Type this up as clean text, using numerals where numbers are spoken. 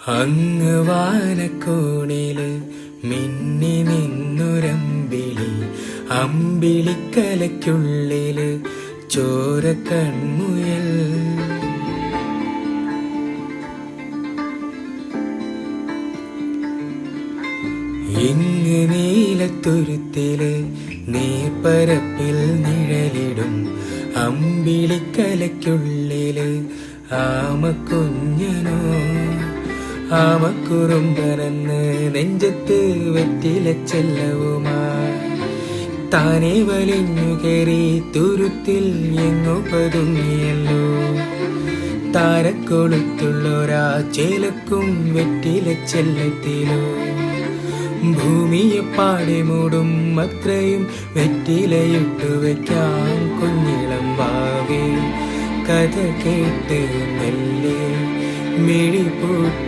അങ്ങ് വാനക്കോണില് മിന്നി നിന്നൊരമ്പിളി, അമ്പിളിക്കലയ്ക്കുള്ളില് ചോര കൺമുയൽ. ഇങ്ങ് നീലത്തുരുത്തില് നീർപ്പരപ്പിൽ നിഴലിടും അമ്പിളിക്കലയ്ക്കുള്ളില് ആമക്കുഞ്ഞനോ. ആമക്കുറുമ്പനെന്ന് നെഞ്ചത്ത് വെറ്റില ചെല്ലവുമായി താനെ വലിഞ്ഞു കയറി തുരുത്തിൽ എങ്ങു പതുങ്ങിയല്ലോ. താരക്കൊളുത്തുള്ളൊരാ ചേലക്കും വെറ്റില ചെല്ലത്തിലോ. ഭൂമിയെ പാടെ മൂടും അത്രയും വെറ്റിലയിട്ടു വയ്ക്കാൻ കുഞ്ഞിളം വാവേ. കഥ കേട്ട് മെല്ലെ മിഴിപൂട്ട്